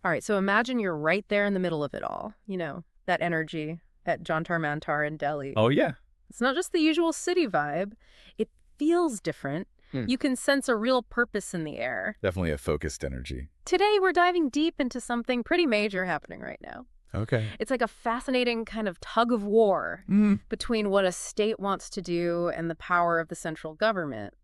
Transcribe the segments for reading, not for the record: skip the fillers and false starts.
All right, so imagine you're right there in the middle of it all. That energy at Jantar Mantar in Delhi. Oh, yeah. It's not just the usual city vibe. It feels different. Hmm. You can sense a real purpose in the air. Definitely a focused energy. Today, we're diving deep into something pretty major happening right now. Okay. It's like a fascinating kind of tug of war between what a state wants to do and the power of the central government.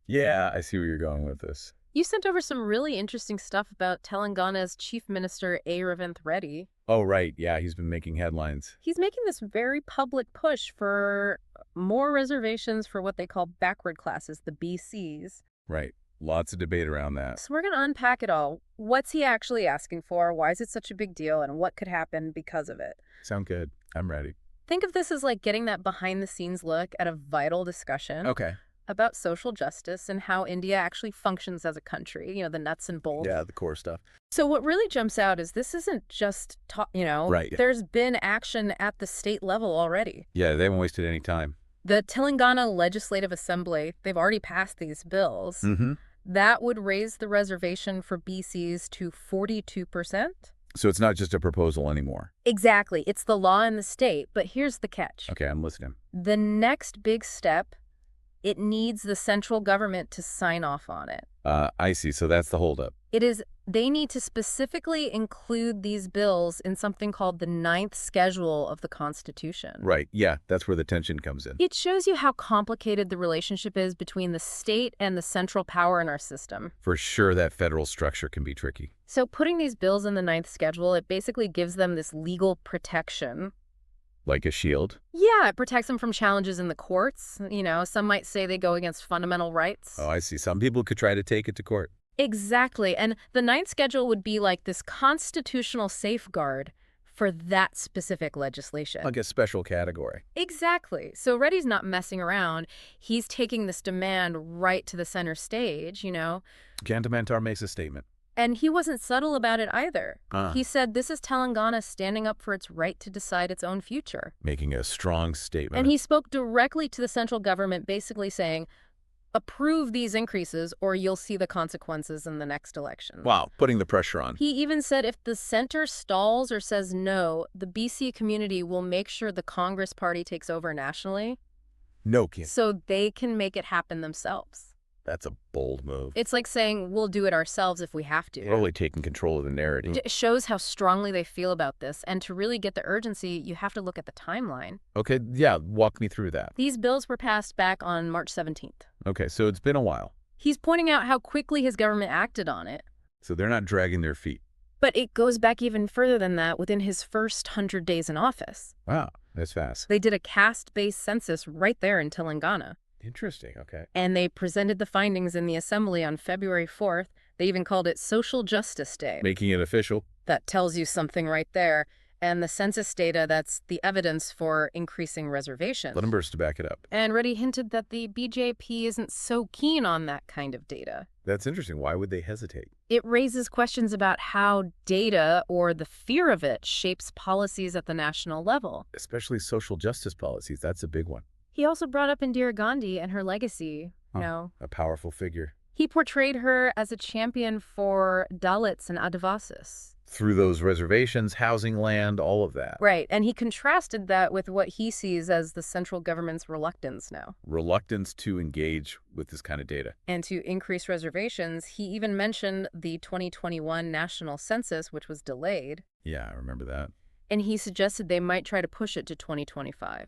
Yeah, I see where you're going with this. You sent over some really interesting stuff about Telangana's Chief Minister A. Revanth Reddy. Oh, right. Yeah, he's been making headlines. He's making this very public push for more reservations for what they call backward classes, the BCs. Right. Lots of debate around that. So we're going to unpack it all. What's he actually asking for? Why is it such a big deal? And what could happen because of it? Sound good. I'm ready. Think of this as like getting that behind-the-scenes look at a vital discussion Okay. about social justice and how India actually functions as a country, the nuts and bolts. Yeah, the core stuff. So what really jumps out is this isn't just, Right. There's been action at the state level already. Yeah, they haven't wasted any time. The Telangana Legislative Assembly, they've already passed these bills. Mm-hmm. That would raise the reservation for BCs to 42%. So it's not just a proposal anymore. Exactly. It's the law in the state, but here's the catch. Okay, I'm listening. The next big step, it needs the central government to sign off on it. I see. So that's the holdup. They need to specifically include these bills in something called the ninth schedule of the Constitution. Right. Yeah, that's where the tension comes in. It shows you how complicated the relationship is between the state and the central power in our system. For sure, that federal structure can be tricky. So putting these bills in the ninth schedule, it basically gives them this legal protection. Like a shield? Yeah, it protects them from challenges in the courts. Some might say they go against fundamental rights. Oh, I see. Some people could try to take it to court. Exactly. And the ninth schedule would be like this constitutional safeguard for that specific legislation. Like a special category. Exactly. So Reddy's not messing around. He's taking this demand right to the center stage. Jantar Mantar makes a statement. And he wasn't subtle about it either. Ah. He said this is Telangana standing up for its right to decide its own future. Making a strong statement. And he spoke directly to the central government, basically saying, approve these increases or you'll see the consequences in the next election. Wow, putting the pressure on. He even said if the center stalls or says no, the BC community will make sure the Congress party takes over nationally. No kidding. So they can make it happen themselves. That's a bold move. It's like saying we'll do it ourselves if we have to. Totally taking control of the narrative. It shows how strongly they feel about this. And to really get the urgency, you have to look at the timeline. Okay, yeah, walk me through that. These bills were passed back on March 17th. Okay, so it's been a while. He's pointing out how quickly his government acted on it. So they're not dragging their feet. But it goes back even further than that within his first 100 days in office. Wow, that's fast. They did a caste-based census right there in Telangana. Interesting, okay. And they presented the findings in the assembly on February 4th. They even called it Social Justice Day. Making it official. That tells you something right there. And the census data, that's the evidence for increasing reservations. Numbers to back it up. And Reddy hinted that the BJP isn't so keen on that kind of data. That's interesting. Why would they hesitate? It raises questions about how data, or the fear of it, shapes policies at the national level. Especially social justice policies. That's a big one. He also brought up Indira Gandhi and her legacy. A powerful figure. He portrayed her as a champion for Dalits and Adivasis. Through those reservations, housing, land, all of that. Right, and he contrasted that with what he sees as the central government's reluctance now. Reluctance to engage with this kind of data. And to increase reservations, he even mentioned the 2021 national census, which was delayed. Yeah, I remember that. And he suggested they might try to push it to 2025.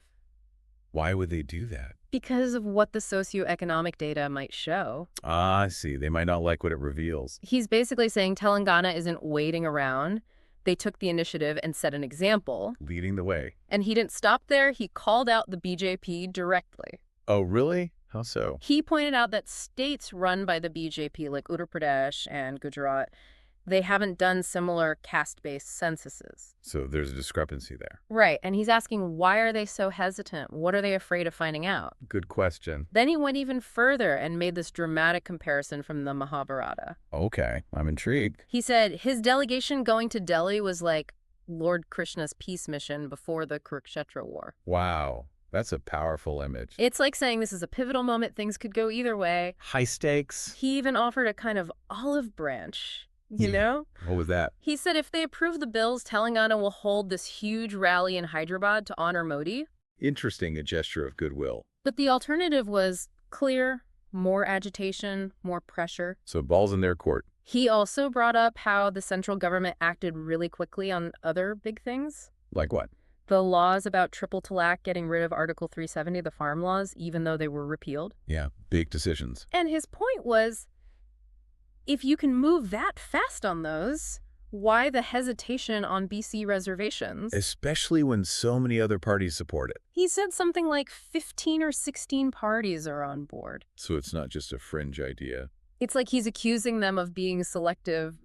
Why would they do that? Because of what the socioeconomic data might show. Ah, I see. They might not like what it reveals. He's basically saying Telangana isn't waiting around. They took the initiative and set an example. Leading the way. And he didn't stop there. He called out the BJP directly. Oh, really? How so? He pointed out that states run by the BJP, like Uttar Pradesh and Gujarat, they haven't done similar caste-based censuses. So there's a discrepancy there. Right, and he's asking, why are they so hesitant? What are they afraid of finding out? Good question. Then he went even further and made this dramatic comparison from the Mahabharata. Okay, I'm intrigued. He said his delegation going to Delhi was like Lord Krishna's peace mission before the Kurukshetra war. Wow, that's a powerful image. It's like saying this is a pivotal moment, things could go either way. High stakes. He even offered a kind of olive branch. you know? What was that? He said if they approve the bills, Telangana will hold this huge rally in Hyderabad to honor Modi. Interesting, a gesture of goodwill. But the alternative was clear, more agitation, more pressure. So ball's in their court. He also brought up how the central government acted really quickly on other big things. Like what? The laws about triple talaq, getting rid of Article 370, the farm laws, even though they were repealed. Yeah, big decisions. And his point was, if you can move that fast on those, why the hesitation on BC reservations? Especially when so many other parties support it. He said something like 15 or 16 parties are on board. So it's not just a fringe idea. It's like he's accusing them of being selective,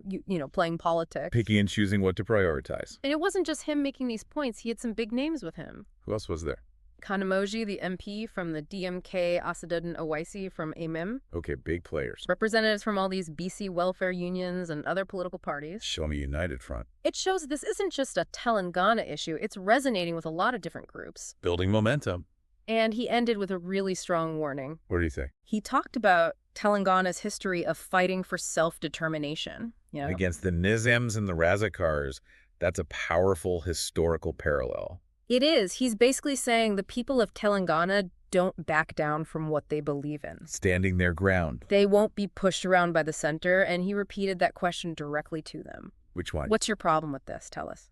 playing politics. Picking and choosing what to prioritize. And it wasn't just him making these points. He had some big names with him. Who else was there? Kanamoji, the MP from the DMK, Asaduddin Owaisi from AMIM. Okay, big players. Representatives from all these BC welfare unions and other political parties. Show me united front. It shows this isn't just a Telangana issue. It's resonating with a lot of different groups. Building momentum. And he ended with a really strong warning. What did he say? He talked about Telangana's history of fighting for self-determination. Against the Nizams and the Razakars, that's a powerful historical parallel. It is. He's basically saying the people of Telangana don't back down from what they believe in. Standing their ground. They won't be pushed around by the center, and he repeated that question directly to them. Which one? What's your problem with this? Tell us.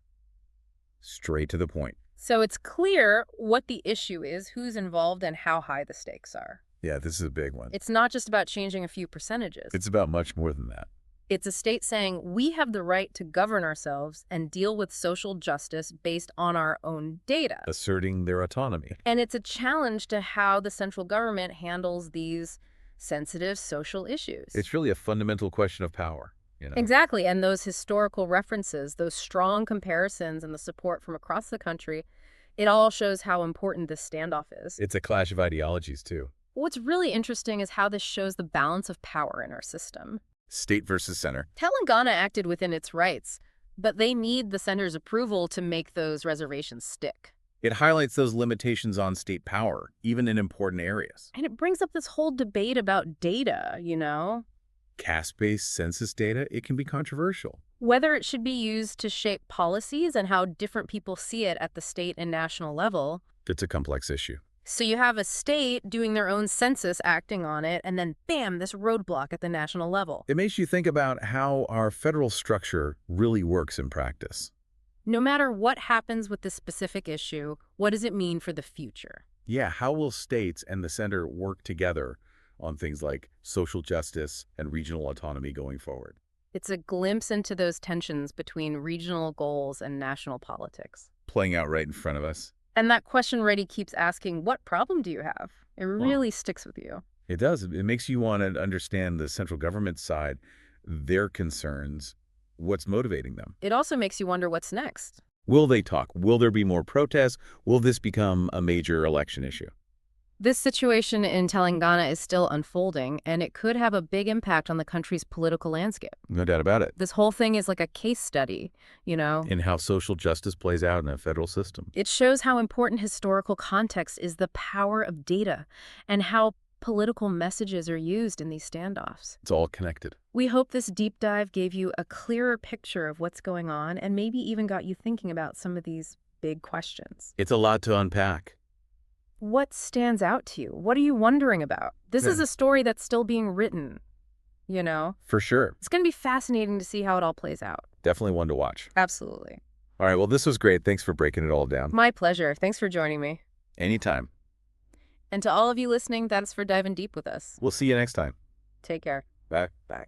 Straight to the point. So it's clear what the issue is, who's involved, and how high the stakes are. Yeah, this is a big one. It's not just about changing a few percentages. It's about much more than that. It's a state saying we have the right to govern ourselves and deal with social justice based on our own data. Asserting their autonomy. And it's a challenge to how the central government handles these sensitive social issues. It's really a fundamental question of power. Exactly. And those historical references, those strong comparisons and the support from across the country, it all shows how important this standoff is. It's a clash of ideologies, too. What's really interesting is how this shows the balance of power in our system. State versus center. Telangana acted within its rights, but they need the center's approval to make those reservations stick. It highlights those limitations on state power, even in important areas. And it brings up this whole debate about data, Caste-based census data, it can be controversial. Whether it should be used to shape policies and how different people see it at the state and national level. It's a complex issue. So you have a state doing their own census, acting on it, and then bam, this roadblock at the national level. It makes you think about how our federal structure really works in practice. No matter what happens with this specific issue, what does it mean for the future? Yeah, how will states and the center work together on things like social justice and regional autonomy going forward? It's a glimpse into those tensions between regional goals and national politics. Playing out right in front of us. And that question Reddy keeps asking, what problem do you have? It really sticks with you. It does. It makes you want to understand the central government side, their concerns, what's motivating them. It also makes you wonder what's next. Will they talk? Will there be more protests? Will this become a major election issue? This situation in Telangana is still unfolding, and it could have a big impact on the country's political landscape. No doubt about it. This whole thing is like a case study, In how social justice plays out in a federal system. It shows how important historical context is, the power of data, and how political messages are used in these standoffs. It's all connected. We hope this deep dive gave you a clearer picture of what's going on and maybe even got you thinking about some of these big questions. It's a lot to unpack. What stands out to you? What are you wondering about? This is a story that's still being written, For sure. It's going to be fascinating to see how it all plays out. Definitely one to watch. Absolutely. All right, well, this was great. Thanks for breaking it all down. My pleasure. Thanks for joining me. Anytime. And to all of you listening, thanks for diving deep with us. We'll see you next time. Take care. Bye. Bye.